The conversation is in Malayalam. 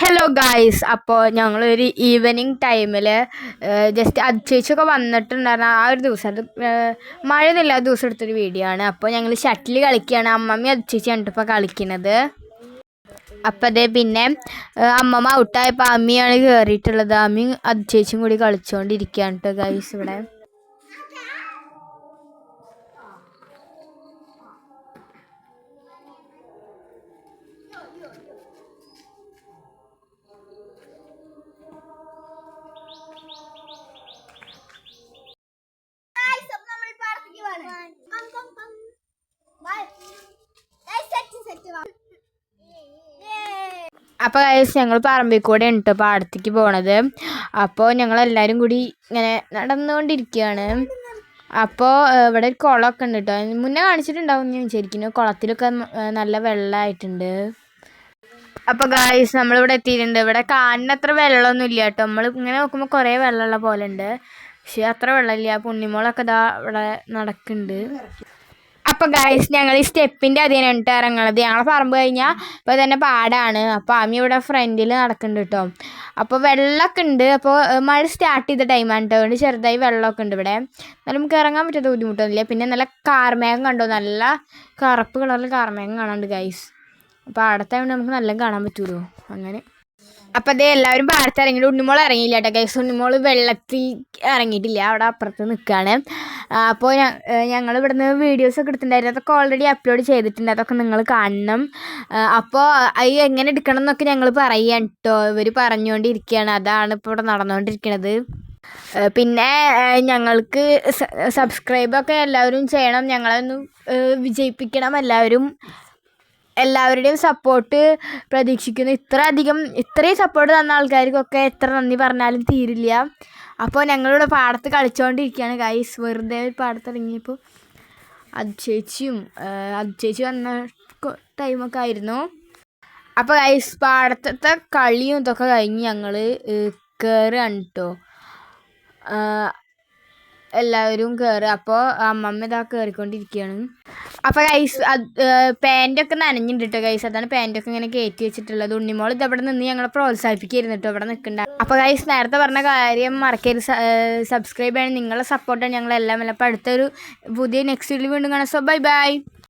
ഹലോ ഗായ്സ്, അപ്പോൾ ഞങ്ങളൊരു ഈവനിങ് ടൈമിൽ ജസ്റ്റ് ചേച്ചിയൊക്കെ വന്നിട്ടുണ്ടായിരുന്ന ആ ഒരു ദിവസം, അത് മഴയൊന്നുമില്ലാത്ത ദിവസം എടുത്തൊരു വീഡിയോ ആണ്. അപ്പോൾ ഞങ്ങൾ ഷട്ടിൽ കളിക്കുകയാണ്. അമ്മമ്മ ചേച്ചിയാണ് ഇപ്പോൾ കളിക്കുന്നത്. അപ്പം അതേ പിന്നെ അമ്മമ്മ ഔട്ടായപ്പോൾ അമ്മിയാണ് കയറിയിട്ടുള്ളത്. അമ്മയും ചേച്ചിയും കൂടി കളിച്ചുകൊണ്ടിരിക്കുകയാണ് കേട്ടോ ഗായ്സ് ഇവിടെ. അപ്പോൾ ഗൈസ് ഞങ്ങൾ പറമ്പിൽ കൂടെ ഉണ്ട് പാടത്തേക്ക് പോണത്. അപ്പോൾ ഞങ്ങളെല്ലാവരും കൂടി ഇങ്ങനെ നടന്നുകൊണ്ടിരിക്കുകയാണ്. അപ്പോൾ ഇവിടെ ഒരു കുളമൊക്കെ ഉണ്ട് കേട്ടോ. മുന്നേ കാണിച്ചിട്ടുണ്ടാവും ഞാൻ വിചാരിക്കുന്നു. കുളത്തിലൊക്കെ നല്ല വെള്ളമായിട്ടുണ്ട്. അപ്പോൾ ഗൈസ് നമ്മളിവിടെ എത്തിയിട്ടുണ്ട്. ഇവിടെ കാണുന്നത്ര വെള്ളമൊന്നും ഇല്ല കേട്ടോ. നമ്മൾ ഇങ്ങനെ നോക്കുമ്പോൾ കുറേ വെള്ളമുള്ള പോലെ ഉണ്ട്, പക്ഷേ അത്ര വെള്ളമില്ല. പുണ്ണിമോളൊക്കെ ഇതാ ഇവിടെ നടക്കുന്നുണ്ട്. അപ്പോൾ ഗൈസ് ഞങ്ങൾ ഈ സ്റ്റെപ്പിൻ്റെ അതിനാണ് ഇറങ്ങണത്. ഞങ്ങളെ പറമ്പ് കഴിഞ്ഞാൽ ഇപ്പോൾ തന്നെ പാടാണ്. അപ്പോൾ ആമി ഇവിടെ ഫ്രണ്ടിൽ നടക്കുന്നുണ്ട് കേട്ടോ. അപ്പോൾ വെള്ളമൊക്കെ ഉണ്ട്. അപ്പോൾ മഴ സ്റ്റാർട്ട് ചെയ്ത ടൈമാണ് കേട്ടോ. അതുകൊണ്ട് ചെറുതായി വെള്ളമൊക്കെ ഉണ്ട് ഇവിടെ. എന്നാലും നമുക്ക് ഇറങ്ങാൻ പറ്റാത്ത ബുദ്ധിമുട്ടൊന്നുമില്ല. പിന്നെ നല്ല കാർമേഘം കണ്ടോ, നല്ല കറുപ്പ് കളറിൽ കാർമേഘം കാണാനുണ്ട് ഗൈസ്. അപ്പോൾ പാടത്തായതുകൊണ്ട് നമുക്ക് നല്ല കാണാൻ പറ്റുമല്ലോ അങ്ങനെ. അപ്പോൾ അതേ എല്ലാവരും പാടത്ത് ഇറങ്ങിയിട്ട് ഉണ്ണിമോൾ ഇറങ്ങിയില്ല കേട്ടോ ഗൈസ്. ഉണ്ണിമോൾ വെള്ളത്തിൽ ഇറങ്ങിയിട്ടില്ല, അവിടെ അപ്പുറത്ത് നിൽക്കുകയാണ്. അപ്പോൾ ഞങ്ങൾ ഇവിടുന്ന് വീഡിയോസൊക്കെ എടുത്തിട്ടുണ്ടായിരുന്നു. അതൊക്കെ ഓൾറെഡി അപ്ലോഡ് ചെയ്തിട്ടുണ്ട്, അതൊക്കെ നിങ്ങൾ കാണണം. അപ്പോൾ അത് എങ്ങനെ എടുക്കണം എന്നൊക്കെ ഞങ്ങൾ പറയാം കേട്ടോ. ഇവർ പറഞ്ഞുകൊണ്ടിരിക്കുകയാണ്, അതാണ് ഇപ്പോൾ ഇവിടെ നടന്നുകൊണ്ടിരിക്കുന്നത്. പിന്നെ ഞങ്ങൾക്ക് സബ്സ്ക്രൈബൊക്കെ എല്ലാവരും ചെയ്യണം, ഞങ്ങളൊന്ന് വിജയിപ്പിക്കണം. എല്ലാവരുടെയും സപ്പോർട്ട് പ്രതീക്ഷിക്കുന്നു. ഇത്രയും സപ്പോർട്ട് തന്ന ആൾക്കാർക്കൊക്കെ എത്ര നന്ദി പറഞ്ഞാലും തീരില്ല. അപ്പോൾ ഞങ്ങളിവിടെ പാടത്ത് കളിച്ചുകൊണ്ടിരിക്കുകയാണ് ഗൈസ്. വെറുതെ പാടത്തിറങ്ങിയപ്പോൾ ചേച്ചി വന്ന ടൈമൊക്കെ ആയിരുന്നു. അപ്പോൾ ഗൈസ് പാടത്തെ കളിയും ഇതൊക്കെ കഴിഞ്ഞ് ഞങ്ങൾ കയറുകയാണ് കേട്ടോ. എല്ലാവരും കയറുക. അപ്പോൾ അമ്മമ്മ ഇതാ കയറിക്കൊണ്ടിരിക്കുകയാണ്. അപ്പോൾ ഗൈസ് പാൻറ്റൊക്കെ നനഞ്ഞിട്ടുണ്ട് കേട്ടോ ഗൈസ്. അതാണ് പാൻറ്റൊക്കെ ഇങ്ങനെ കയറ്റി വെച്ചിട്ടുള്ളത്. ഉണ്ണിമോൾ ഇതവിടെ നിന്ന് ഞങ്ങളെ പ്രോത്സാഹിപ്പിക്കായിരുന്നു കേട്ടോ, ഇവിടെ നിൽക്കണ്ട. അപ്പോൾ ഗൈസ് നേരത്തെ പറഞ്ഞ കാര്യം മറക്കരുത്, സബ്സ്ക്രൈബ് ചെയ്യണം. നിങ്ങളുടെ സപ്പോർട്ടാണ് ഞങ്ങളെല്ലാം. അപ്പോൾ അടുത്തൊരു പുതിയ നെക്സ്റ്റ് വീഡിയോ വീണ്ടും കാണാം. So bye bye.